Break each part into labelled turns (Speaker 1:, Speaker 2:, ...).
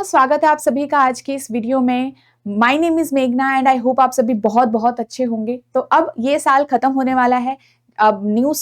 Speaker 1: Hello, स्वागत है आप सभी का आज की इस वीडियो में। माय नेम इज मेघना एंड आई होप आप सभी बहुत बहुत अच्छे होंगे। तो अब ये साल खत्म होने वाला है, अब न्यू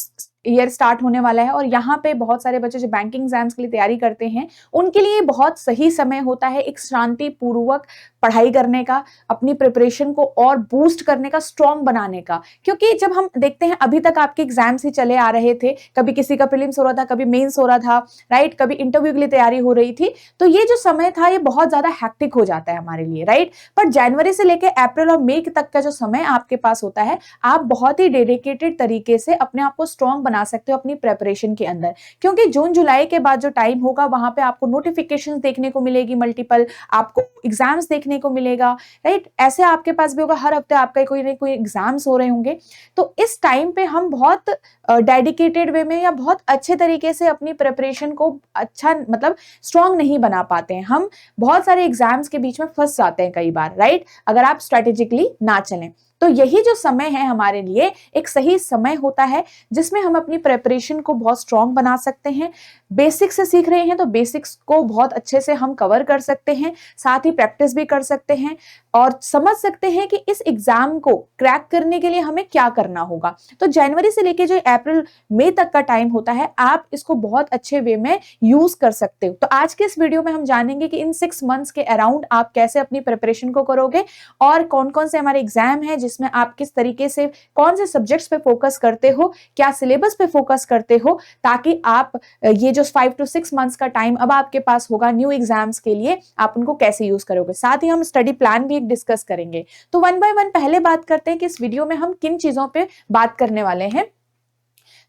Speaker 1: ईयर स्टार्ट होने वाला है और यहाँ पे बहुत सारे बच्चे जो बैंकिंग एग्जाम्स के लिए तैयारी करते हैं उनके लिए बहुत सही समय होता है एक शांति पूर्वक पढ़ाई करने का, अपनी प्रिपरेशन को और बूस्ट करने का, स्ट्रॉन्ग बनाने का। क्योंकि जब हम देखते हैं अभी तक आपके एग्जाम्स ही चले आ रहे थे, कभी किसी का प्रीलिम्स हो रहा था, कभी मेंस हो रहा था, राइट, कभी इंटरव्यू के लिए तैयारी हो रही थी। तो ये जो समय था ये बहुत ज्यादा हैक्टिक हो जाता है हमारे लिए, राइट। पर जनवरी से लेकर अप्रैल और मई तक का जो समय आपके पास होता है, आप बहुत ही डेडिकेटेड तरीके से अपने आप को स्ट्रॉन्ग बना सकते हो अपनी प्रेपरेशन के अंदर। क्योंकि जून जुलाई के बाद जो टाइम होगा वहां पे आपको नोटिफिकेशन देखने को मिलेगी, मल्टीपल आपको एग्जाम्स देखने को मिलेगा, राइट। ऐसे आपके पास भी होगा, हर हफ्ते आपका कोई ना कोई एग्जाम्स हो रहे होंगे। तो इस टाइम पे हम बहुत डेडिकेटेड वे में या बहुत अच्छे तरीके से अपनी प्रिपरेशन को अच्छा मतलब स्ट्रॉन्ग नहीं बना पाते हैं। हम बहुत सारे एग्जाम्स के बीच में फंस जाते हैं कई बार, राइट, अगर आप स्ट्रेटेजिकली ना चलें। तो यही जो समय है हमारे लिए एक सही समय होता है जिसमें हम अपनी प्रिपरेशन को बहुत स्ट्रॉन्ग बना सकते हैं। बेसिक्स से सीख रहे हैं तो बेसिक्स को बहुत अच्छे से हम कवर कर सकते हैं, साथ ही प्रैक्टिस भी कर सकते हैं और समझ सकते हैं कि इस एग्जाम को क्रैक करने के लिए हमें क्या करना होगा। तो जनवरी से लेके जो अप्रैल मई तक का टाइम होता है, आप इसको बहुत अच्छे वे में यूज कर सकते हो। तो आज के इस वीडियो में हम जानेंगे कि इन 6 मंथ्स के अराउंड आप कैसे अपनी प्रिपरेशन को करोगे और कौन कौन से हमारे एग्जाम है जिसमें आप किस तरीके से कौन से सब्जेक्ट्स पे फोकस करते हो, क्या सिलेबस पे फोकस करते हो, ताकि आप ये जो 5 to 6 मंथ्स का टाइम अब आपके पास होगा न्यू एग्जाम्स के लिए, आप उनको कैसे यूज करोगे। साथ ही हम स्टडी प्लान भी डिस्कस करेंगे। तो वन बाय वन पहले बात करते हैं कि इस वीडियो में हम किन चीजों पे बात करने वाले हैं।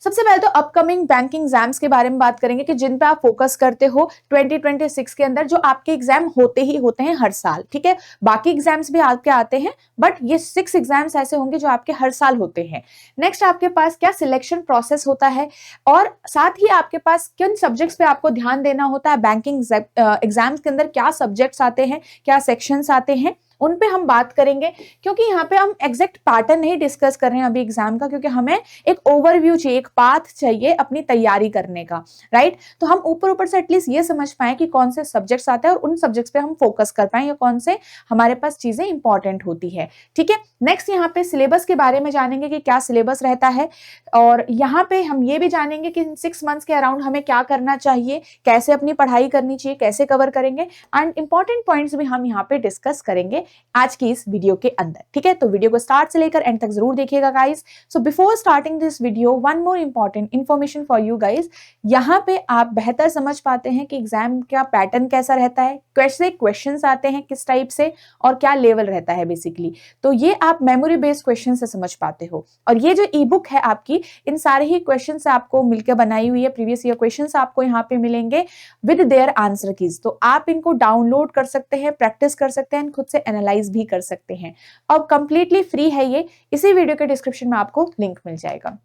Speaker 1: सबसे पहले तो अपकमिंग बैंकिंग एग्जाम्स के बारे में बात करेंगे कि जिन पे आप फोकस करते हो 2026 के अंदर, जो आपके एग्जाम होते ही होते हैं हर साल, ठीक है। बाकी एग्जाम्स भी आपके आते हैं बट ये 6 एग्जाम्स ऐसे होंगे जो आपके हर साल होते हैं। नेक्स्ट आपके पास क्या सिलेक्शन प्रोसेस होता है और साथ ही आपके पास किन सब्जेक्ट्स पे आपको ध्यान देना होता है। बैंकिंग एग्जाम्स के अंदर क्या सब्जेक्ट्स आते हैं, क्या सेक्शंस आते हैं, उन पे हम बात करेंगे। क्योंकि यहाँ पे हम एग्जैक्ट पैटर्न नहीं डिस्कस कर रहे हैं अभी एग्जाम का, क्योंकि हमें एक ओवरव्यू चाहिए, एक पाथ चाहिए अपनी तैयारी करने का, राइट। तो हम ऊपर ऊपर से एटलीस्ट ये समझ पाए कि कौन से सब्जेक्ट्स आते हैं और उन सब्जेक्ट्स पे हम फोकस कर पाए या कौन से हमारे पास चीजें इंपॉर्टेंट होती है, ठीक है। नेक्स्ट यहाँ पे सिलेबस के बारे में जानेंगे कि क्या सिलेबस रहता है और यहाँ पे हम ये भी जानेंगे कि 6 मंथ्स के अराउंड हमें क्या करना चाहिए, कैसे अपनी पढ़ाई करनी चाहिए, कैसे कवर करेंगे एंड इंपॉर्टेंट पॉइंट्स भी हम यहाँ पे डिस्कस करेंगे आज की इस वीडियो के अंदर, ठीक है। तो वीडियो को स्टार्ट से लेकर एंड तक जरूर देखिएगा guys. So before starting this video, one more important information for you guys. यहाँ पे आप बेहतर समझ पाते हैं कि एग्जाम का पैटर्न कैसा रहता है, कैसे क्वेश्चंस आते हैं, किस टाइप से और क्या लेवल रहता है बेसिकली। तो ये आप मेमोरी बेस्ड क्वेश्चन से समझ पाते हो। और ये जो ई बुक है आपकी, इन सारे ही क्वेश्चन आपको मिलकर बनाई हुई है, प्रीवियस ईयर क्वेश्चन आपको यहाँ पे मिलेंगे विद देयर आंसर कीज। तो आप इनको डाउनलोड कर सकते हैं, प्रैक्टिस कर सकते हैं, खुद से एनालाइज भी कर सकते हैं। अब कंप्लीटली फ्री है ये, इसी वीडियो के डिस्क्रिप्शन में आपको लिंक मिल जाएगा,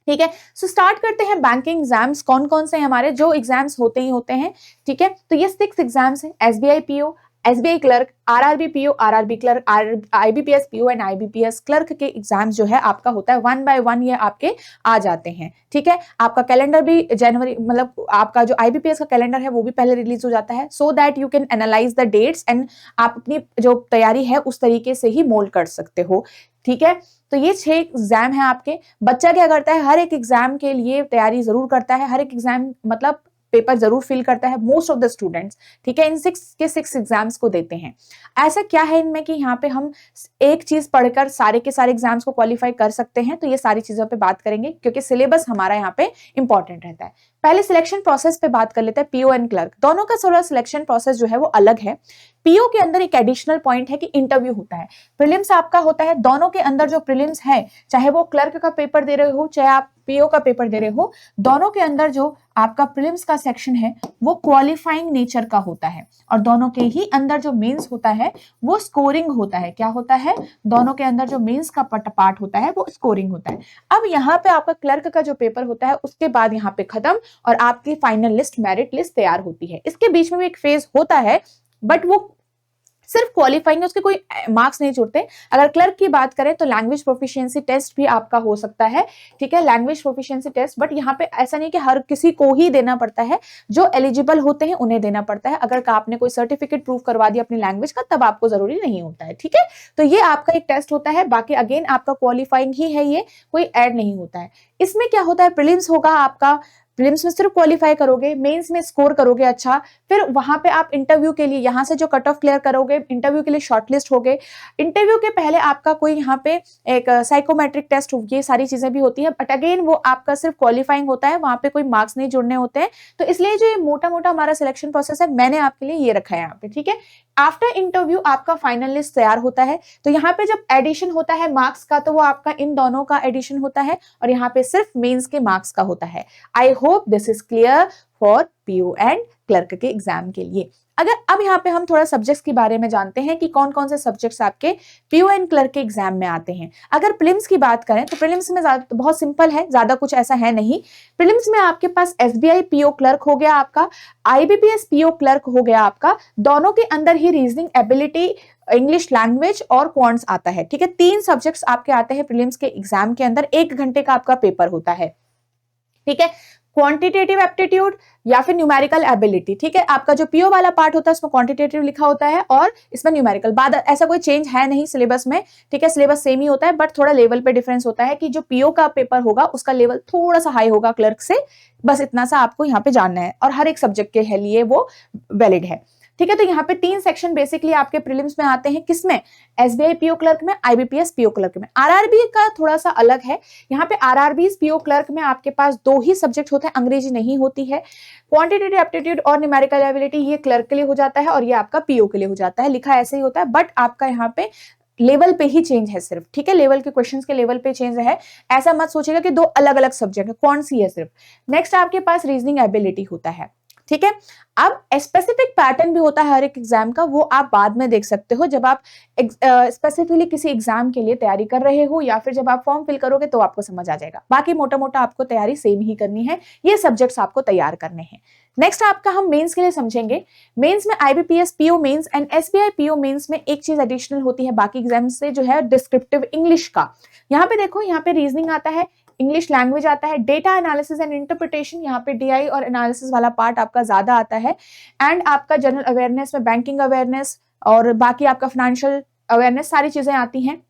Speaker 1: ठीक है। सो स्टार्ट करते हैं। बैंकिंग एग्जाम्स कौन कौन से हमारे जो एग्जाम्स होते ही होते हैं, ठीक है। तो ये 6 एग्जाम्स हैं, SBI PO, SBI clerk, RRB PO, RRB clerk, IBPS PO and IBPS clerk के एग्जाम जो है आपका होता है 1 by 1 ये आपके आ जाते हैं, ठीक है। आपका कैलेंडर भी जनवरी मतलब आपका जो आईबीपीएस का कैलेंडर है वो भी पहले रिलीज हो जाता है, so that you can analyse the dates and आप अपनी जो तैयारी है उस तरीके से ही मोल्ड कर सकते हो, ठीक है। तो ये 6 एग्जाम है आपके। बच्चा क्या करता है, हर एक एग्जाम के लिए तैयारी जरूर करता है, हर एक एग्जाम मतलब पेपर जरूर फिल करता है, मोस्ट ऑफ द स्टूडेंट्स, ठीक है। इन 6 एग्जाम्स को देते हैं। ऐसा क्या है इनमें कि यहाँ पे हम एक चीज पढ़कर सारे के सारे एग्जाम्स को क्वालिफाई कर सकते हैं। तो ये सारी चीजों पे बात करेंगे क्योंकि सिलेबस हमारा यहाँ पे इंपॉर्टेंट रहता है। पहले सिलेक्शन प्रोसेस पे बात कर लेते हैं। पीओ एंड क्लर्क दोनों का थोड़ा सिलेक्शन प्रोसेस जो है वो अलग है। पीओ के अंदर एक एडिशनल पॉइंट है कि इंटरव्यू होता है, प्रीलिम्स आपका होता है। दोनों के अंदर जो प्रीलिम्स है, चाहे वो क्लर्क का पेपर दे रहे हो चाहे आप पीओ का पेपर दे रहे हो, दोनों के अंदर जो आपका प्रीलिम्स का सेक्शन है वो क्वालिफाइंग नेचर का होता है और दोनों के ही अंदर जो मेंस होता है वो स्कोरिंग होता है। क्या होता है, दोनों के अंदर जो मेंस का पार्ट होता है वो स्कोरिंग होता है। अब यहाँ पे आपका क्लर्क का जो पेपर होता है उसके बाद यहाँ पे खत्म और आपकी फाइनल लिस्ट, मेरिट लिस्ट तैयार होती है। इसके बीच में भी एक फेज होता है बट वो सिर्फ क्वालिफाइंग है, उसके कोई मार्क्स नहीं जुड़ते। अगर क्लर्क की बात करें तो लैंग्वेज प्रोफिशिएंसी टेस्ट भी आपका हो सकता है, ठीक है, लैंग्वेज प्रोफिशिएंसी टेस्ट, बट यहाँ पे ऐसा नहीं कि हर किसी को ही देना पड़ता है, जो एलिजिबल होते हैं उन्हें देना पड़ता है। अगर आपने कोई सर्टिफिकेट प्रूव करवा दिया अपनी लैंग्वेज का तब आपको जरूरी नहीं होता है, ठीक है। तो ये आपका एक टेस्ट होता है, बाकी अगेन आपका क्वालिफाइंग ही है, ये कोई ऐड नहीं होता है। इसमें क्या होता है, प्रीलिम्स होगा आपका, प्रीलिम्स में सिर्फ क्वालिफाई करोगे, मेंस में स्कोर करोगे अच्छा, फिर वहां पे आप इंटरव्यू के लिए यहाँ से जो कट ऑफ क्लियर करोगे, इंटरव्यू के लिए शॉर्टलिस्ट होगे। इंटरव्यू के पहले आपका कोई यहाँ पे एक साइकोमेट्रिक टेस्ट, ये सारी चीजें भी होती है, बट अगेन वो आपका सिर्फ क्वालिफाइंग होता है, वहां पे कोई मार्क्स नहीं जुड़ने होते हैं। तो इसलिए जो ये मोटा मोटा हमारा सिलेक्शन प्रोसेस है मैंने आपके लिए ये रखा है यहाँ पे, ठीक है। आफ्टर इंटरव्यू आपका फाइनल लिस्ट तैयार होता है, तो यहाँ पे जब एडिशन होता है मार्क्स का तो वो आपका इन दोनों का एडिशन होता है, और यहाँ पे सिर्फ मेंस के मार्क्स का होता है। I hope this is clear for PO and clerk के एग्जाम के लिए। अगर अब यहाँ पे हम थोड़ा सब्जेक्ट्स के बारे में जानते हैं कि कौन कौन से सब्जेक्ट्स आपके पीओ एंड क्लर्क के एग्जाम में आते हैं। अगर प्रीलिम्स की बात करें तो प्रीलिम्स में बहुत सिंपल है, ज्यादा कुछ ऐसा है नहीं। प्रीलिम्स में आपके पास एसबीआई पीओ क्लर्क हो गया आपका, आईबीपीएस पीओ क्लर्क हो गया आपका, दोनों के अंदर ही रीजनिंग एबिलिटी, इंग्लिश लैंग्वेज और क्वांट्स आता है, ठीक है। 3 सब्जेक्ट्स आपके आते हैं प्रीलिम्स के एग्जाम के अंदर, 1 घंटे का आपका पेपर होता है, ठीक है। क्वांटिटेटिव एप्टीट्यूड या फिर न्यूमेरिकल एबिलिटी, ठीक है। आपका जो पीओ वाला पार्ट होता है उसमें क्वांटिटेटिव लिखा होता है और इसमें न्यूमेरिकल, बाद ऐसा कोई चेंज है नहीं सिलेबस में, ठीक है। सिलेबस सेम ही होता है, बट थोड़ा लेवल पे डिफरेंस होता है कि जो पीओ का पेपर होगा उसका लेवल थोड़ा सा हाई होगा क्लर्क से, बस इतना सा आपको यहाँ पे जानना है, और हर एक सब्जेक्ट के लिए वो वैलिड है, ठीक है। तो यहाँ पे 3 सेक्शन बेसिकली आपके प्रीलिम्स में आते हैं, किसमें, एसबीआई पीओ क्लर्क में, आईबीपीएस पीओ क्लर्क में। आरआरबी का थोड़ा सा अलग है, यहाँ पे आरआरबी पीओ क्लर्क में आपके पास 2 ही सब्जेक्ट होते हैं, अंग्रेजी नहीं होती है। क्वांटिटेटिव एप्टीट्यूड और न्यूमेरिकल एबिलिटी ये क्लर्क के लिए हो जाता है और ये आपका पीओ के लिए हो जाता है, लिखा ऐसे ही होता है, बट आपका यहाँ पे लेवल पे ही चेंज है सिर्फ, ठीक है। लेवल के क्वेश्चंस के लेवल पे चेंज है, ऐसा मत सोचेगा कि 2 अलग अलग सब्जेक्ट है, कौन सी है सिर्फ। नेक्स्ट आपके पास रीजनिंग एबिलिटी होता है, ठीक है। अब स्पेसिफिक पैटर्न भी होता है हर एक एग्जाम का, वो आप बाद में देख सकते हो जब आप स्पेसिफिकली किसी एग्जाम के लिए तैयारी कर रहे हो, या फिर जब आप फॉर्म फिल करोगे तो आपको समझ आ जाएगा। बाकी मोटा मोटा आपको तैयारी सेम ही करनी है, ये सब्जेक्ट्स आपको तैयार करने हैं। नेक्स्ट आपका हम मेंस के लिए समझेंगे। मेंस में IBPS PO mains and SBI PO mains में एक चीज एडिशनल होती है बाकी एग्जाम से, जो है डिस्क्रिप्टिव इंग्लिश का। यहाँ पे देखो, यहाँ पे रीजनिंग आता है, इंग्लिश लैंग्वेज आता है, डेटा एनालिसिस एंड इंटरप्रिटेशन, यहाँ पे डीआई और एनालिसिस वाला पार्ट आपका ज्यादा आता है, एंड आपका जनरल अवेयरनेस में बैंकिंग अवेयरनेस और बाकी आपका फाइनेंशियल अवेयरनेस, सारी चीजें आती हैं।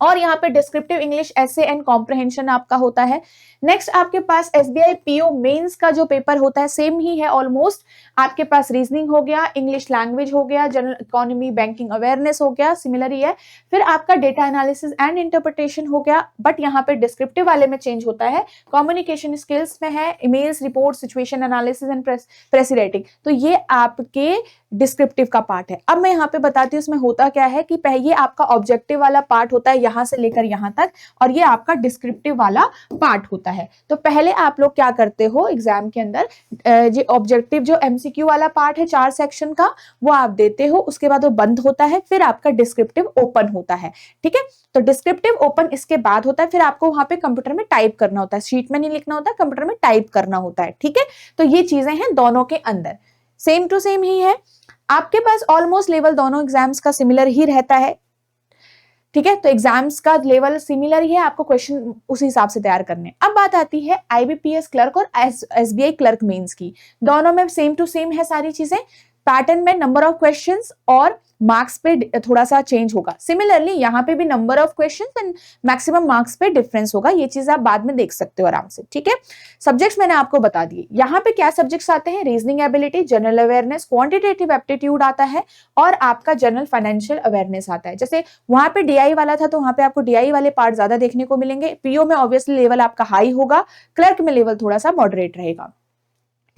Speaker 1: और यहाँ पे descriptive English, essay and comprehension आपका होता है। नेक्स्ट आपके पास एसबीआई पीओ मेंस का जो पेपर होता है सेम ही है ऑलमोस्ट, आपके पास रीजनिंग हो गया, इंग्लिश लैंग्वेज हो गया, जनरल इकोनॉमी, बैंकिंग अवेयरनेस हो गया, सिमिलर ही है। फिर आपका डेटा एनालिसिस एंड इंटरप्रिटेशन हो गया, बट यहाँ पे डिस्क्रिप्टिव वाले में चेंज होता है, कम्युनिकेशन स्किल्स में है, emails, report, situation analysis and press writing. तो ये आपके डिस्क्रिप्टिव का पार्ट है। अब मैं यहाँ पे बताती हूँ इसमें होता क्या है कि ये आपका ऑब्जेक्टिव वाला पार्ट होता है यहां से लेकर यहां तक, और ये आपका डिस्क्रिप्टिव वाला पार्ट होता है। तो पहले आप लोग क्या करते हो एग्जाम के अंदर, ये ऑब्जेक्टिव जो एमसीक्यू वाला पार्ट है 4 सेक्शन का, वो आप देते हो, उसके बाद वो बंद होता है, फिर आपका डिस्क्रिप्टिव ओपन होता है, ठीक है। तो डिस्क्रिप्टिव ओपन इसके बाद होता है, फिर आपको वहां पे कंप्यूटर में टाइप करना होता है, शीट में नहीं लिखना होता, कंप्यूटर में टाइप करना होता है, ठीक है। तो ये चीजें हैं दोनों के अंदर, सेम टू सेम ही है। आपके पास ऑलमोस्ट लेवल दोनों एग्जाम्स का सिमिलर ही रहता है, ठीक है। तो एग्जाम्स का लेवल सिमिलर ही है, आपको क्वेश्चन उसी हिसाब से तैयार करने। अब बात आती है आईबीपीएस क्लर्क और एसबीआई क्लर्क मेंस की, दोनों में सेम टू सेम है सारी चीजें, पैटर्न में नंबर ऑफ क्वेश्चंस और मार्क्स पे थोड़ा सा चेंज होगा। सिमिलरली यहाँ पे भी number of questions and maximum marks पे डिफरेंस होगा, ये चीज आप बाद में देख सकते हो आराम से, ठीक है। सब्जेक्ट्स मैंने आपको बता दिए। यहाँ पे क्या सब्जेक्ट्स आते हैं, reasoning ability, general awareness, quantitative aptitude आता है, और आपका जनरल फाइनेंशियल अवेयरनेस आता है। जैसे वहां पे डीआई वाला था तो वहां पे आपको डीआई वाले पार्ट ज्यादा देखने को मिलेंगे, पीओ में ऑब्वियसली लेवल आपका हाई होगा, क्लर्क में लेवल थोड़ा सा मॉडरेट रहेगा,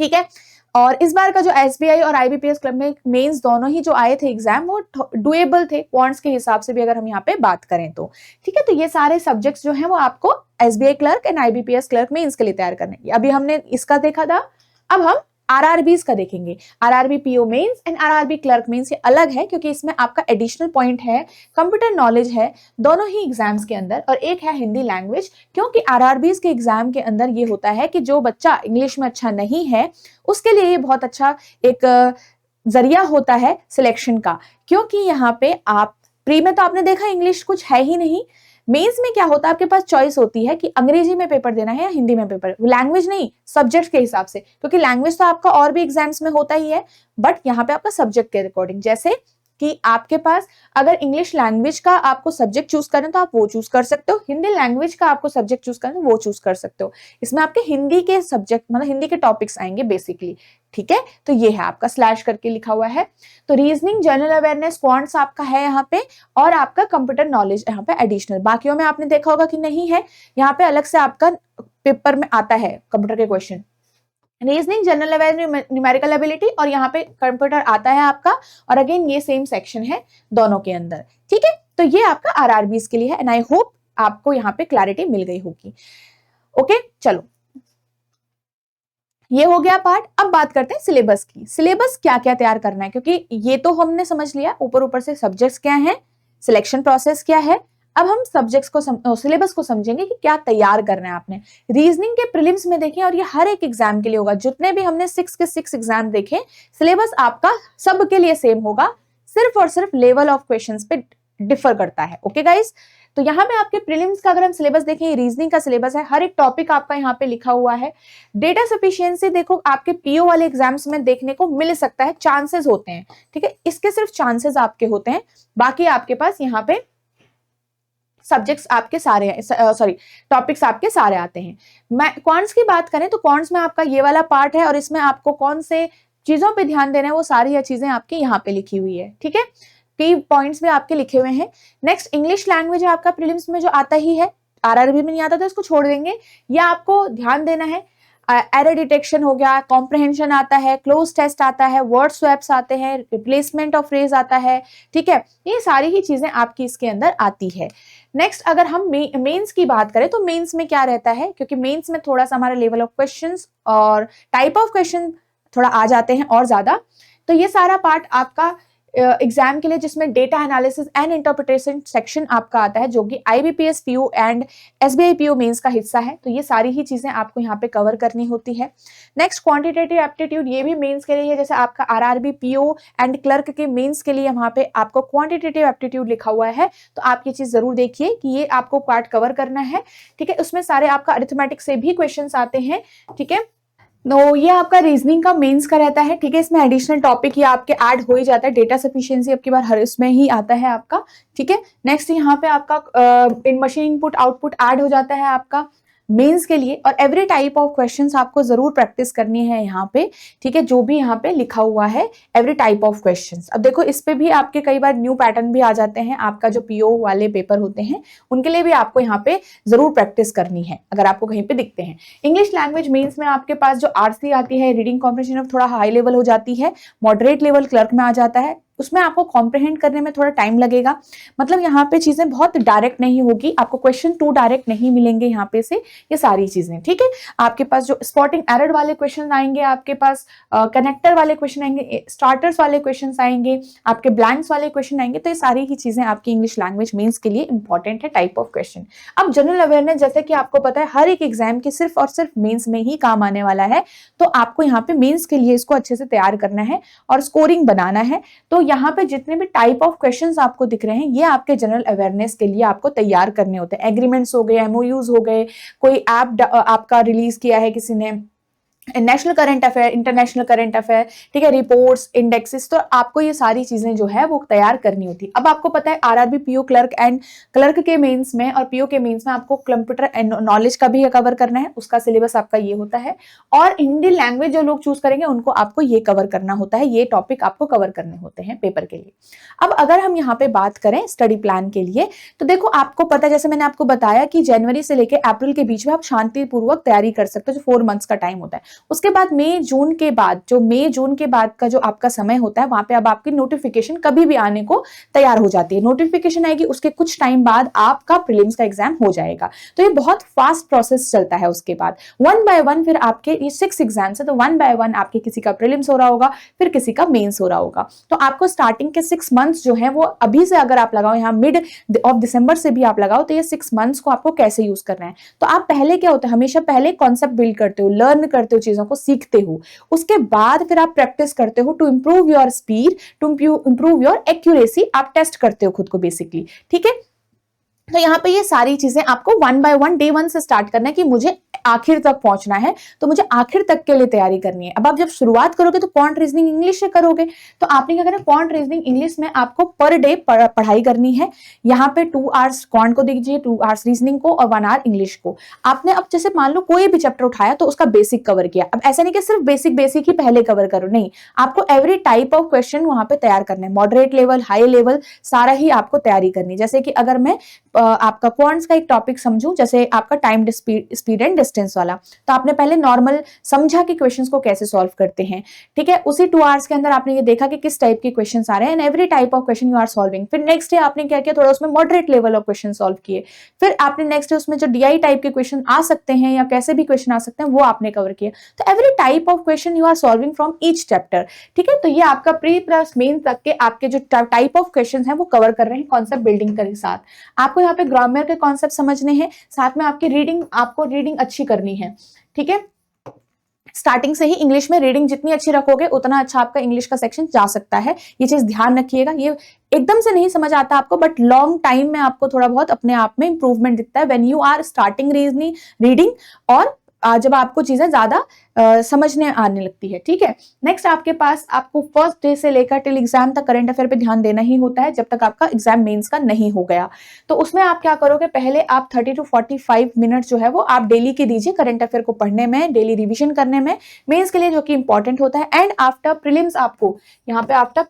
Speaker 1: ठीक है। और इस बार का जो एसबीआई और आईबीपीएस क्लब में मेंस दोनों ही जो आए थे एग्जाम, वो डुएबल थे क्वांट्स के हिसाब से भी अगर हम यहाँ पे बात करें तो, ठीक है। तो ये सारे सब्जेक्ट्स जो हैं वो आपको SBI clerk and IBPS clerk में इसके लिए तैयार करने। अभी हमने इसका देखा था, अब हम आरआरबीज का देखेंगे। RRB PO mains and RRB clerk mains, ये अलग है क्योंकि इसमें आपका एडिशनल पॉइंट है, कंप्यूटर नॉलेज है दोनों ही एग्जाम्स के अंदर, और एक है हिंदी लैंग्वेज, क्योंकि आरआरबीज के एग्जाम के अंदर ये होता है कि जो बच्चा इंग्लिश में अच्छा नहीं है उसके लिए ये बहुत अच्छा एक जरिया होता है सिलेक्शन का, क्योंकि यहाँ पे आप प्री में तो आपने देखा इंग्लिश कुछ है ही नहीं, मेंस में क्या होता है आपके पास चॉइस होती है कि अंग्रेजी में पेपर देना है या हिंदी में पेपर, लैंग्वेज नहीं सब्जेक्ट के हिसाब से, क्योंकि लैंग्वेज तो आपका और भी एग्जाम्स में होता ही है, बट यहाँ पे आपका सब्जेक्ट के अकॉर्डिंग, जैसे कि आपके पास अगर इंग्लिश लैंग्वेज का आपको सब्जेक्ट चूज करना है तो आप वो चूज कर सकते हो, हिंदी लैंग्वेज का आपको सब्जेक्ट चूज करना है वो चूज कर सकते हो। इसमें आपके हिंदी के सब्जेक्ट मतलब हिंदी के टॉपिक्स आएंगे बेसिकली, ठीक है। तो ये है आपका स्लैश करके लिखा हुआ है। तो रीजनिंग, जनरल अवेयरनेस, क्वांट्स आपका है यहाँ पे, और आपका कंप्यूटर नॉलेज यहाँ पे एडिशनल। बाकियों में आपने देखा होगा कि नहीं है, यहाँ पे अलग से आपका पेपर में आता है कंप्यूटर के question, reasoning, general awareness, numerical ability, और यहाँ पे कंप्यूटर आता है आपका, और अगेन ये सेम सेक्शन है दोनों के अंदर, ठीक है। तो ये आपका आरआरबीज के लिए है, एंड आई होप आपको यहाँ पे क्लैरिटी मिल गई होगी। ओके, चलो ये हो गया पार्ट। अब बात करते हैं सिलेबस की, सिलेबस क्या क्या तैयार करना है, क्योंकि ये तो हमने समझ लिया ऊपर ऊपर से सब्जेक्ट्स क्या है, सिलेक्शन प्रोसेस क्या है। अब हम सब्जेक्ट्स को सिलेबस को समझेंगे कि क्या तैयार करना है आपने। रीजनिंग के प्रीलिम्स में देखें, और ये हर एक एग्जाम के लिए होगा, जितने भी हमने 6 के 6 एग्जाम देखे, सिलेबस आपका सबके लिए सेम होगा, सिर्फ और सिर्फ लेवल ऑफ क्वेश्चंस पे डिफर करता है। ओके गाइस, तो यहाँ पे आपके प्रीलिम्स का अगर हम सिलेबस देखें, रीजनिंग का सिलेबस है, हर एक टॉपिक आपका यहाँ पे लिखा हुआ है। डेटा सफिशिएंसी देखो आपके पीओ वाले एग्जाम्स में देखने को मिल सकता है, चांसेस होते हैं, ठीक है, इसके सिर्फ चांसेस आपके होते हैं, बाकी आपके पास यहाँ पे सब्जेक्ट्स आपके सारे टॉपिक्स आपके सारे आते हैं। मैं क्वांट्स की बात करें तो क्वांट्स में आपका ये वाला पार्ट है, और इसमें आपको कौन से चीजों पे ध्यान देना है वो सारी चीजें आपकी यहाँ पे लिखी हुई है, ठीक है, कई पॉइंट्स भी आपके लिखे हुए हैं। नेक्स्ट इंग्लिश लैंग्वेज है आपका प्रीलिम्स में जो आता ही है, आरआरबी में नहीं आता तो इसको छोड़ देंगे, या आपको ध्यान देना है। एरर डिटेक्शन हो गया, कॉम्प्रहेंशन आता है, क्लोज टेस्ट आता है, वर्ड स्वैप्स आते हैं, रिप्लेसमेंट ऑफ फ्रेज आता है, ठीक है, ये सारी ही चीजें आपकी इसके अंदर आती है। नेक्स्ट अगर हम मेंस की बात करें तो मेंस में क्या रहता है, क्योंकि मेंस में थोड़ा सा हमारा लेवल ऑफ क्वेश्चंस और टाइप ऑफ क्वेश्चन थोड़ा आ जाते हैं और ज्यादा, तो ये सारा पार्ट आपका एग्जाम के लिए, जिसमें data analysis and interpretation section आपका आता है, जो कि IBPS PO and SBI PO mains का हिस्सा है। तो ये सारी ही चीजें आपको यहाँ पे कवर करनी होती है। नेक्स्ट क्वांटिटेटिव एप्टीट्यूड, ये भी मेंस के लिए है, जैसे आपका आरआरबी पीओ एंड क्लर्क के मेंस के लिए वहां पे आपको क्वांटिटेटिव एप्टीट्यूड लिखा हुआ है, तो आप ये चीज जरूर देखिए कि ये आपको पार्ट कवर करना है, ठीक है। उसमें सारे आपका अरिथमेटिक से भी क्वेश्चन आते हैं, ठीक है। तो ये आपका रीजनिंग का मेंस का रहता है, ठीक है, इसमें एडिशनल टॉपिक ये आपके ऐड हो ही जाता है, डेटा सफिशिएंसी अब की बार हर इसमें ही आता है आपका, ठीक है। नेक्स्ट यहाँ पे आपका इन मशीन इनपुट आउटपुट ऐड हो जाता है आपका मेंस के लिए, और एवरी टाइप ऑफ क्वेश्चंस आपको जरूर प्रैक्टिस करनी है यहाँ पे, ठीक है, जो भी यहाँ पे लिखा हुआ है एवरी टाइप ऑफ क्वेश्चंस। अब देखो इस पे भी आपके कई बार न्यू पैटर्न भी आ जाते हैं, आपका जो पीओ वाले पेपर होते हैं उनके लिए भी आपको यहाँ पे जरूर प्रैक्टिस करनी है अगर आपको कहीं पे दिखते हैं। इंग्लिश लैंग्वेज मेंस में आपके पास जो आरसी आती है, रीडिंग कॉम्प्रिहेंशन ऑफ थोड़ा हाई लेवल हो जाती है, मॉडरेट लेवल क्लर्क में आ जाता है, उसमें आपको कॉम्प्रिहेंड करने में थोड़ा टाइम लगेगा, मतलब यहाँ पे चीजें बहुत डायरेक्ट नहीं होगी, आपको क्वेश्चन टू डायरेक्ट नहीं मिलेंगे यहाँ पे से, ये सारी चीजें, ठीक है। आपके पास जो स्पॉटिंग एरर वाले क्वेश्चन आएंगे, आपके पास कनेक्टर वाले क्वेश्चन आएंगे, स्टार्टर्स वाले क्वेश्चन आएंगे, आपके ब्लैंक्स वाले क्वेश्चन आएंगे, तो ये सारी ही चीजें आपकी इंग्लिश लैंग्वेज मेंस के लिए इंपॉर्टेंट है, टाइप ऑफ क्वेश्चन। अब जनरल अवेयरनेस, जैसे कि आपको पता है हर एक एग्जाम की सिर्फ और सिर्फ मेंस में ही काम आने वाला है, तो आपको यहाँ पे मेंस के लिए इसको अच्छे से तैयार करना है और स्कोरिंग बनाना है। तो यहाँ पे जितने भी टाइप ऑफ क्वेश्चंस आपको दिख रहे हैं, ये आपके जनरल अवेयरनेस के लिए आपको तैयार करने होते हैं। एग्रीमेंट्स हो गए, एमओयूज हो गए, कोई ऐप आपका रिलीज किया है किसी ने, national current affair, international current affair, ठीक है, रिपोर्ट्स, इंडेक्सेस, तो आपको ये सारी चीजें जो है वो तैयार करनी होती है। अब आपको पता है RRB PO clerk and clerk के मेंस में और पीओ के मेंस में आपको कंप्यूटर नॉलेज का भी कवर करना है, उसका सिलेबस आपका ये होता है, और हिंदी लैंग्वेज जो लोग चूज करेंगे उनको आपको ये कवर करना होता है, ये टॉपिक आपको कवर करने होते हैं पेपर के लिए। अब अगर हम यहाँ पे बात करें स्टडी प्लान के लिए, तो देखो आपको पता है, जैसे मैंने आपको बताया कि जनवरी से लेकर अप्रैल के बीच में आप शांतिपूर्वक तैयारी कर सकते हो, जो 4 मंथ्स का टाइम होता है। उसके बाद मई जून के बाद का जो आपका समय होता है, वहां पे अब आपकी नोटिफिकेशन कभी भी आने को तैयार हो जाती है, नोटिफिकेशन आएगी, उसके कुछ टाइम बाद आपका प्रीलिम्स का एग्जाम हो जाएगा। तो ये बहुत फास्ट प्रोसेस चलता है। उसके बाद 1 बाय 1 फिर आपके ये 6 एग्जाम्स है, तो 1 बाय 1 आपके किसी का प्रीलिम्स हो रहा होगा, फिर किसी का मेंस हो रहा होगा। तो आपको स्टार्टिंग के 6 मंथ्स जो है वो अभी से अगर आप लगाओ, यहाँ मिड ऑफ दिसंबर से भी आप लगाओ, तो ये 6 मंथ्स को आपको कैसे यूज करना है। तो आप पहले क्या होता है, हमेशा पहले कॉन्सेप्ट बिल्ड करते हो, लर्न करते हो चीजों को सीखते हो, उसके बाद फिर आप प्रैक्टिस करते हो to improve your speed, to improve your accuracy, आप टेस्ट करते हो खुद को बेसिकली, ठीक है। तो यहाँ पे ये सारी चीजें आपको 1 by 1 डे 1 से स्टार्ट करना है कि मुझे आखिर तक पहुंचना है, तो मुझे आखिर तक के लिए तैयारी करनी है। अब आप जब शुरुआत करोगे तो क्वांट रीजनिंग इंग्लिश से करोगे, तो आपने क्या करना है, क्वांट रीजनिंग इंग्लिश में आपको पर डे पढ़ाई करनी है। यहाँ पे 2 आवर्स क्वांट को दीजिए, 2 आवर्स रीजनिंग को और 1 आवर इंग्लिश को। आपने अब जैसे मान लो कोई भी चैप्टर उठाया तो उसका बेसिक कवर किया। अब ऐसा नहीं कि सिर्फ बेसिक ही पहले कवर करो, नहीं, आपको एवरी टाइप ऑफ क्वेश्चन वहां पे तैयार करना है, मॉडरेट लेवल, हाई लेवल, सारा ही आपको तैयारी करनी है। जैसे कि अगर मैं आपका क्वांट्स का एक टॉपिक समझूं, जैसे आपका टाइम स्पीड एंड डिस्टेंस वाला, तो आपने पहले नॉर्मल समझा कि क्वेश्चंस को कैसे सॉल्व करते हैं, ठीक है। उसी 2 आवर्स के अंदर आपने ये देखा कि किस टाइप के क्वेश्चंस आ रहे हैं, and every type of question you are solving. फिर नेक्स्ट डे आपने क्या किया, थोड़ा उसमें moderate level of question solve किए। फिर आपने नेक्स्ट डे उसमें जो डीआई टाइप के क्वेश्चन आ सकते हैं या कैसे भी क्वेश्चन आ सकते हैं वो आपने कवर किया। तो every type of question you are solving from each chapter, ठीक है। तो ये आपका प्री प्लस मेन तक के आपके जो टाइप ऑफ क्वेश्चन है वो कवर कर रहे हैं कॉन्सेप्ट बिल्डिंग के साथ। आपको यहाँ पे ग्रामर के कॉन्सेप्ट समझने हैं, साथ में आपकी रीडिंग, आपको रीडिंग अच्छी करनी है, ठीक है। स्टार्टिंग से ही इंग्लिश में रीडिंग जितनी अच्छी रखोगे उतना अच्छा आपका इंग्लिश का सेक्शन जा सकता है, ये चीज ध्यान रखिएगा। ये एकदम से नहीं समझ आता आपको, बट लॉन्ग टाइम में आपको थोड़ा बहुत अपने आप में इंप्रूवमेंट दिखता है when you are starting reading, और जब आपको चीजें ज्यादा समझने आने लगती है, ठीक है। नेक्स्ट आपके पास आपको फर्स्ट डे से लेकर टिल एग्जाम तक करंट अफेयर पे ध्यान देना ही होता है, जब तक आपका एग्जाम मेंस का नहीं हो गया। तो उसमें आप क्या करोगे, पहले आप 30 to 45 मिनट जो है वो आप डेली के दीजिए करंट अफेयर को पढ़ने में, डेली रिविजन करने में, मेंस के लिए जो कि इंपॉर्टेंट होता है। एंड आफ्टर प्रीलिम्स आपको यहाँ पे आफ्टर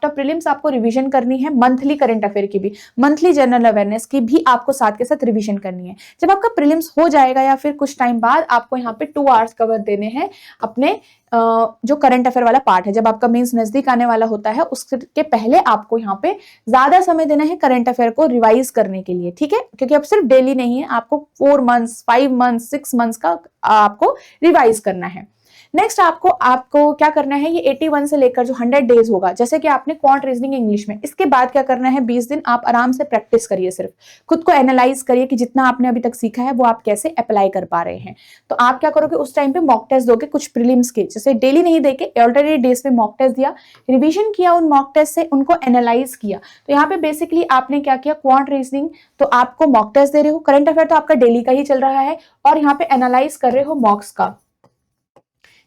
Speaker 1: प्रीलिम्स आपको रिविजन करनी है, मंथली करंट अफेयर की भी, मंथली जनरल अवेयरनेस की भी आपको साथ के साथ रिविजन करनी है। जब आपका प्रीलिम्स हो जाएगा या फिर कुछ टाइम बाद आपको यहाँ पे 2 आवर्स कवर देने हैं अपने जो करंट अफेयर वाला पार्ट है। जब आपका मेंस नजदीक आने वाला होता है उसके पहले आपको यहाँ पे ज्यादा समय देना है करंट अफेयर को रिवाइज करने के लिए, ठीक है। क्योंकि अब सिर्फ डेली नहीं है, आपको 4 मंथ्स, 5 मंथ्स, 6 मंथ्स का आपको रिवाइज करना है। नेक्स्ट आपको क्या करना है, ये 81 से लेकर जो 100 डेज होगा, जैसे कि आपने क्वांट रीजनिंग इंग्लिश में, इसके बाद क्या करना है, 20 दिन आप आराम से प्रैक्टिस करिए, सिर्फ खुद को एनालाइज करिए कि जितना आपने अभी तक सीखा है वो आप कैसे अप्लाई कर पा रहे हैं। तो आप क्या करोगे, उस टाइम पे मॉक टेस्ट दोगे कुछ प्रीलिम्स के, जैसे डेली नहीं देके अल्टरनेट डेज पे मॉक टेस्ट दिया, रिविजन किया उन मॉक टेस्ट से, उनको एनालाइज किया। तो यहाँ पे बेसिकली आपने क्या किया, क्वांट रीजनिंग तो आपको मॉक टेस्ट दे रहे हो, करंट अफेयर तो आपका डेली का ही चल रहा है, और यहाँ पे एनालाइज कर रहे हो मॉक्स का,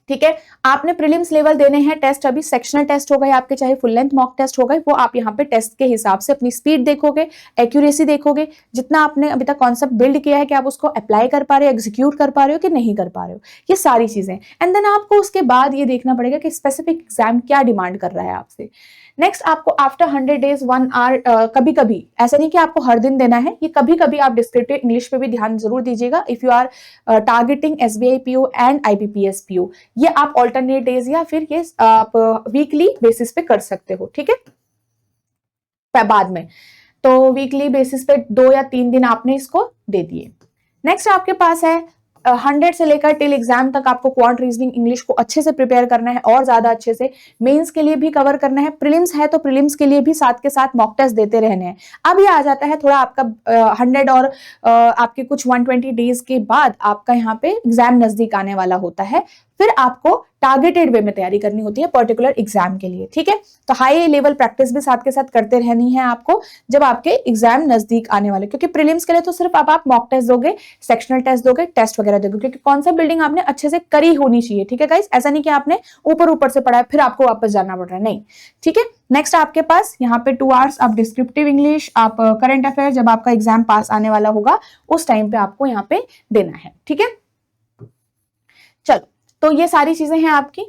Speaker 1: ठीक है। आपने प्रीलिम्स लेवल देने हैं टेस्ट, अभी सेक्शनल टेस्ट हो गए आपके, चाहे फुल लेंथ मॉक टेस्ट हो गए, वो आप यहाँ पे टेस्ट के हिसाब से अपनी स्पीड देखोगे, एक्यूरेसी देखोगे, जितना आपने अभी तक कॉन्सेप्ट बिल्ड किया है कि आप उसको अप्लाई कर पा रहे हो, एग्जीक्यूट कर पा रहे हो कि नहीं कर पा रहे हो, ये सारी चीजें। एंड देन आपको उसके बाद ये देखना पड़ेगा कि स्पेसिफिक एग्जाम क्या डिमांड कर रहा है आपसे। नेक्स्ट आपको आफ्टर 100 डेज 1 आवर, कभी कभी ऐसा नहीं कि आपको हर दिन देना है, ये कभी कभी आप डिस्क्रिप्टिव इंग्लिश पे भी ध्यान जरूर दीजिएगा। If you are targeting SBI PO and IBPS PO, ये आप ऑल्टरनेट डेज या फिर ये आप वीकली बेसिस पे कर सकते हो, ठीक है। बाद में तो वीकली बेसिस पे 2 या 3 दिन आपने इसको दे दिए। नेक्स्ट आपके पास है 100 से लेकर टिल एग्जाम तक आपको क्वांट रीजनिंग इंग्लिश को अच्छे से प्रिपेयर करना है, और ज्यादा अच्छे से मेंस के लिए भी कवर करना है। प्रीलिम्स है तो प्रीलिम्स के लिए भी साथ के साथ मॉक टेस्ट देते रहने हैं। अब ये आ जाता है थोड़ा आपका 100 और आपके कुछ 120 डेज के बाद आपका यहाँ पे एग्जाम नजदीक आने वाला होता है, फिर आपको टारगेटेड वे में तैयारी करनी होती है पर्टिकुलर एग्जाम के लिए, ठीक है। तो हाई लेवल प्रैक्टिस भी साथ के साथ करते रहनी है आपको जब आपके एग्जाम नजदीक आने वाले, क्योंकि प्रीलिम्स के लिए तो सिर्फ आप मॉक टेस्ट दोगे, सेक्शनल टेस्ट दोगे, टेस्ट वगैरह दोगे, क्योंकि कॉन्सेप्ट बिल्डिंग आपने अच्छे से करी होनी चाहिए, ठीक है गाइस। ऐसा नहीं कि आपने ऊपर से पढ़ा है फिर आपको वापस जाना पड़ रहा है, नहीं, ठीक है। नेक्स्ट आपके पास यहाँ पे 2 आवर्स आप डिस्क्रिप्टिव इंग्लिश, आप करंट अफेयर जब आपका एग्जाम पास आने वाला होगा उस टाइम पे आपको यहाँ पे देना है, ठीक है। चलो, तो ये सारी चीजें हैं आपकी।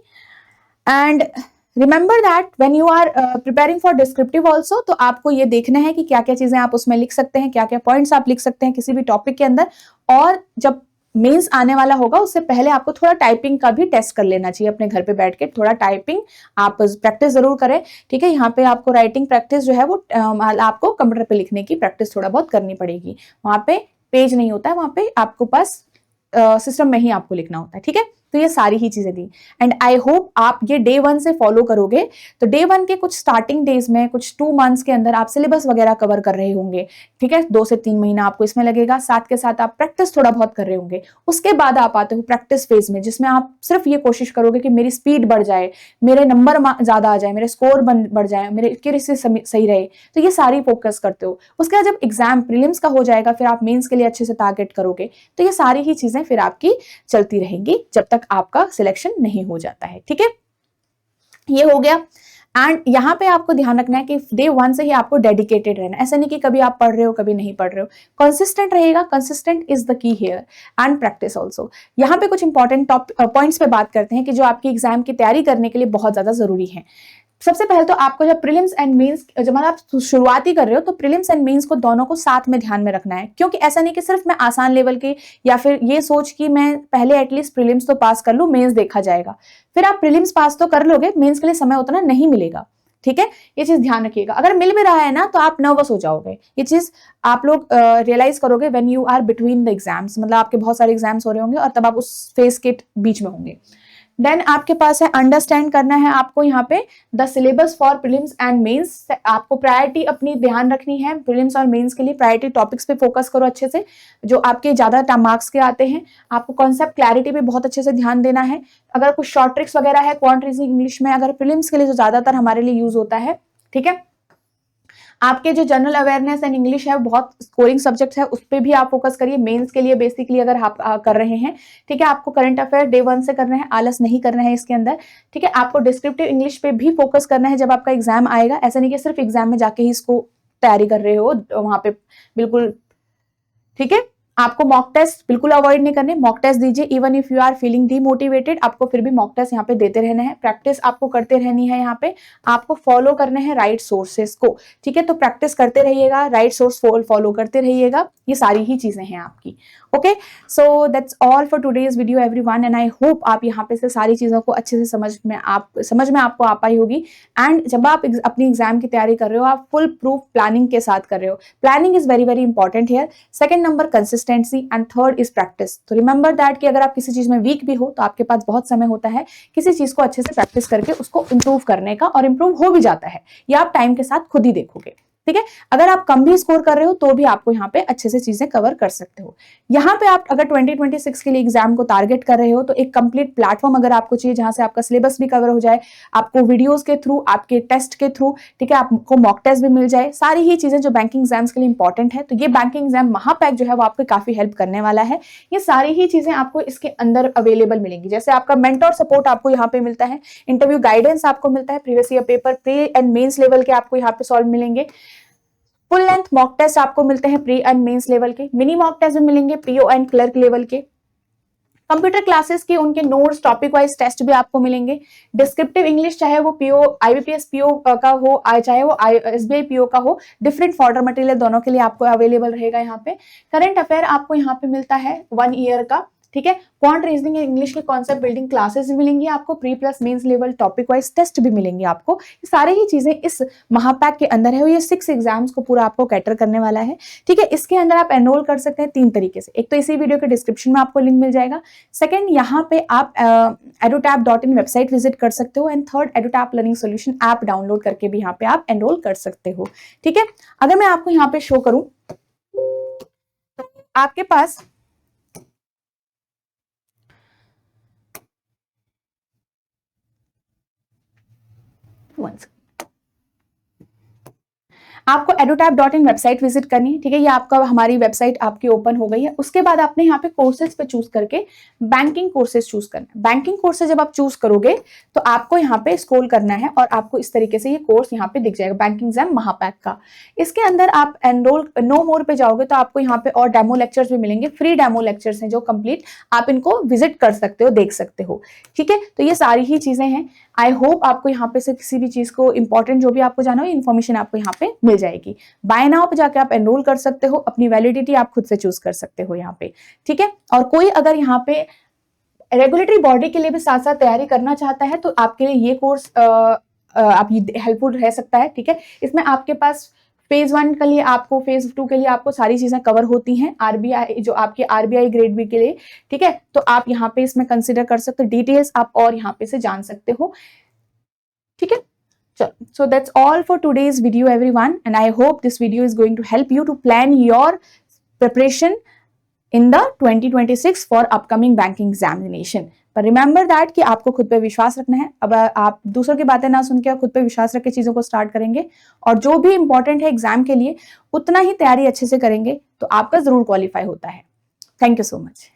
Speaker 1: And remember that when you are preparing for descriptive also, तो आपको ये देखना है कि क्या क्या चीजें आप उसमें लिख सकते हैं, क्या क्या पॉइंट्स आप लिख सकते हैं किसी भी टॉपिक के अंदर। और जब मेंस आने वाला होगा उससे पहले आपको थोड़ा टाइपिंग का भी टेस्ट कर लेना चाहिए, अपने घर पे बैठ के थोड़ा टाइपिंग आप प्रैक्टिस जरूर करें, ठीक है। यहाँ पे आपको राइटिंग प्रैक्टिस जो है वो आपको कंप्यूटर पे लिखने की प्रैक्टिस थोड़ा बहुत करनी पड़ेगी। वहां पे पेज नहीं होता है, वहां पे आपको पास सिस्टम में ही आपको लिखना होता है, ठीक है। तो ये सारी ही चीजें दी एंड आई होप आप ये डे 1 से फॉलो करोगे। तो डे 1 के कुछ स्टार्टिंग डेज में कुछ 2 मंथ्स के अंदर आप सिलेबस वगैरह कवर कर रहे होंगे, ठीक है, 2 से 3 महीना आपको इसमें लगेगा, साथ के साथ आप प्रैक्टिस थोड़ा बहुत कर रहे होंगे। उसके बाद आप आते हो प्रैक्टिस फेज में, जिसमें आप सिर्फ ये कोशिश करोगे कि मेरी स्पीड बढ़ जाए, मेरे नंबर ज्यादा आ जाए, मेरे स्कोर बढ़ जाए, मेरे एक्यूरेसी सही रहे, तो ये सारी फोकस करते हो। उसके बाद जब एग्जाम प्रीलिम्स का हो जाएगा, फिर आप मेंस के लिए अच्छे से टारगेट करोगे। तो ये सारी ही चीजें फिर आपकी चलती रहेंगी जब तक आपका सिलेक्शन नहीं हो जाता है, ठीक है। ये हो गया। एंड यहाँ पे आपको ध्यान रखना है कि डे 1 से ही आपको डेडिकेटेड रहना, ऐसा नहीं कि कभी आप पढ़ रहे हो कभी नहीं पढ़ रहे हो, कंसिस्टेंट रहेगा, consistent is the key here and practice also. यहाँ पे कुछ इंपॉर्टेंट टॉप पॉइंट्स पे बात करते हैं कि जो आपकी एग्जाम की तैयारी करने के लिए बहुत ज्यादा जरूरी है। सबसे पहले तो आपको जब प्रीलिम्स एंड मेंस, जब आप शुरुआती कर रहे हो तो प्रीलिम्स एंड मेंस को दोनों को साथ में ध्यान में रखना है, क्योंकि ऐसा नहीं कि सिर्फ मैं आसान लेवल की या फिर ये सोच कि मैं पहले एटलीस्ट प्रीलिम्स तो पास कर लूं, मेंस देखा जाएगा। फिर आप प्रीलिम्स पास तो कर लोगे, मेंस के लिए समय उतना नहीं मिलेगा, ठीक है, ये चीज ध्यान रखिएगा। अगर मिल भी रहा है ना तो आप नर्वस हो जाओगे, ये चीज आप लोग रियलाइज करोगे when you are between the exams, मतलब आपके बहुत सारे एग्जाम्स हो रहे होंगे और तब आप उस फेज के बीच में होंगे। देन आपके पास है अंडरस्टैंड करना है आपको यहाँ पे the syllabus for prelims and mains. आपको प्रायोरिटी अपनी ध्यान रखनी है, प्रीलिम्स और मेंस के लिए प्रायोरिटी टॉपिक्स पे फोकस करो अच्छे से, जो आपके ज्यादा मार्क्स के आते हैं। आपको कॉन्सेप्ट क्लैरिटी पे बहुत अच्छे से ध्यान देना है। अगर कुछ शॉर्ट ट्रिक्स वगैरह है क्वांट रीजनिंग इंग्लिश में, अगर प्रीलिम्स के लिए जो ज्यादातर हमारे लिए यूज होता है, ठीक है। आपके जो जनरल अवेयरनेस एंड इंग्लिश है बहुत स्कोरिंग सब्जेक्ट है, उस पर भी आप फोकस करिए। मेंस के लिए बेसिकली अगर आप कर रहे हैं, ठीक है, आपको करंट अफेयर डे 1 से करना है, आलस नहीं करना है इसके अंदर, ठीक है। आपको डिस्क्रिप्टिव इंग्लिश पे भी फोकस करना है जब आपका एग्जाम आएगा, ऐसा नहीं कि सिर्फ एग्जाम में जाके ही इसको तैयारी कर रहे हो वहां पे, बिल्कुल, ठीक है। आपको मॉक टेस्ट बिल्कुल अवॉइड नहीं करने, मॉक टेस्ट दीजिए even if you are feeling demotivated, आपको फिर भी मॉक टेस्ट यहाँ पे देते रहना है। प्रैक्टिस आपको करते रहनी है, यहाँ पे आपको फॉलो करने हैं राइट सोर्सेस को, ठीक है। तो प्रैक्टिस करते रहिएगा, राइट सोर्स फॉलो करते रहिएगा, ये सारी ही चीजें हैं आपकी। Okay, so that's all for today's video everyone and I hope आप यहाँ पे से सारी चीजों को अच्छे से समझ में आपको आ पाई होगी। एंड जब आप अपनी एग्जाम की तैयारी कर रहे हो, आप फुल प्रूफ प्लानिंग के साथ कर रहे हो। Planning is very very important here. Second number consistency and third is practice. तो रिमेंबर दैट कि अगर आप किसी चीज में वीक भी हो तो आपके पास बहुत समय होता है किसी चीज को अच्छे से प्रैक्टिस करके उसको इंप्रूव करने का, और इंप्रूव हो भी जाता है, या आप टाइम के साथ खुद ही देखोगे, ठीक है। अगर आप कम भी स्कोर कर रहे हो तो भी आपको यहाँ पे अच्छे से चीजें कवर कर सकते हो। यहाँ पे आप अगर 2026 के लिए एग्जाम को टारगेट कर रहे हो तो एक कंप्लीट प्लेटफॉर्म अगर आपको चाहिए जहां से आपका सिलेबस भी कवर हो जाए, आपको वीडियोस के थ्रू, आपके टेस्ट के थ्रू, ठीक है, आपको मॉक टेस्ट भी मिल जाए, सारी ही चीजें जो बैंकिंग एग्जाम्स के लिए इंपॉर्टेंट है, तो ये बैंकिंग एग्जाम महापैक जो है वो आपको काफी हेल्प करने वाला है। ये सारी ही चीजें आपको इसके अंदर अवेलेबल मिलेंगी, जैसे आपका मेंटोर सपोर्ट आपको यहाँ पे मिलता है, इंटरव्यू गाइडेंस आपको मिलता है, previous year paper pre and mains level के आपको यहाँ पे सॉल्व मिलेंगे, फुल लेंथ मॉक टेस्ट आपको मिलते हैं प्री एंड मेंस लेवल के, मिनी मॉक टेस्ट भी मिलेंगे पीओ एंड क्लर्क लेवल के, कंप्यूटर क्लासेस के उनके नोट्स, टॉपिक वाइज टेस्ट भी आपको मिलेंगे, डिस्क्रिप्टिव इंग्लिश चाहे वो पीओ आईबीपीएस पीओ का हो, चाहे वो एसबीआई पीओ का हो, डिफरेंट फॉर्डर मटेरियल दोनों के लिए आपको अवेलेबल रहेगा यहाँ पे। करंट अफेयर आपको यहाँ पे मिलता है 1 ईयर का, ठीक है। क्वांट रीजनिंग इंग्लिश के कॉन्सेप्ट बिल्डिंग क्लासेस भी मिलेंगी आपको, pre plus mains level topic wise test भी मिलेंगे आपको। ये सारे ही चीजें इस महापैक के अंदर है, ये 6 एग्जाम्स को पूरा आपको कैटर करने वाला है, ठीक है। इसके अंदर आप एनरोल कर सकते हैं 3 तरीके से, एक तो इसी वीडियो के डिस्क्रिप्शन में आपको लिंक मिल जाएगा, सेकंड यहाँ पे आप edutap.in वेबसाइट विजिट कर सकते हो, and third edutap learning solution app download करके भी यहाँ पे आप एनरोल कर सकते हो, ठीक है। अगर मैं आपको यहाँ पे शो करूं तो आपके पास आपको edutap.in वेबसाइट विजिट करनी है, ठीक है। ये आपका हमारी वेबसाइट आपकी ओपन हो गई है। उसके बाद आपने यहाँ पे कोर्सेज पे चूज करके बैंकिंग कोर्सेज चूज करना है। बैंकिंग कोर्सेज जब आप चूज करोगे तो आपको यहाँ पे स्क्रॉल करना है और आपको इस तरीके से ये कोर्स यहाँ पे दिख जाएगा, बैंकिंग एग्जाम महापैक का। इसके अंदर आप एनरोल नो मोर पे जाओगे तो आपको यहाँ पे और डेमो लेक्चर्स भी मिलेंगे, फ्री डेमो लेक्चर्स हैं जो कंप्लीट आप इनको विजिट कर सकते हो, देख सकते हो, ठीक है। तो ये सारी ही चीजें हैं। आई होप आपको यहाँ पे से किसी भी चीज को इंपॉर्टेंट जो भी आपको जाना हो इन्फॉर्मेशन आपको यहाँ पे मिल जाएगी। बाय नाउ पे जाके आप एनरोल कर सकते हो, अपनी वैलिडिटी आप खुद से चूज कर सकते हो यहाँ पे, ठीक है। और कोई अगर यहाँ पे रेगुलेटरी बॉडी के लिए भी साथ साथ तैयारी करना चाहता है तो आपके लिए ये कोर्स आप हेल्पफुल रह सकता है, ठीक है। इसमें आपके पास फेज 1 के लिए आपको, फेज 2 के लिए आपको सारी चीजें कवर होती हैं, आरबीआई जो आपके आरबीआई ग्रेड बी के लिए, ठीक है। तो आप यहाँ पे इसमें कंसिडर कर सकते हो, डिटेल्स आप और यहाँ पे से जान सकते हो, ठीक है। चलो, so that's all for today's video everyone, and I hope this video is going to help you to plan your preparation in the 2026 for upcoming banking examination. पर रिमेंबर दैट कि आपको खुद पे विश्वास रखना है। अब आप दूसरों की बातें ना सुन के खुद पे विश्वास रख के चीजों को स्टार्ट करेंगे और जो भी इंपॉर्टेंट है एग्जाम के लिए उतना ही तैयारी अच्छे से करेंगे तो आपका जरूर क्वालिफाई होता है। Thank you so much.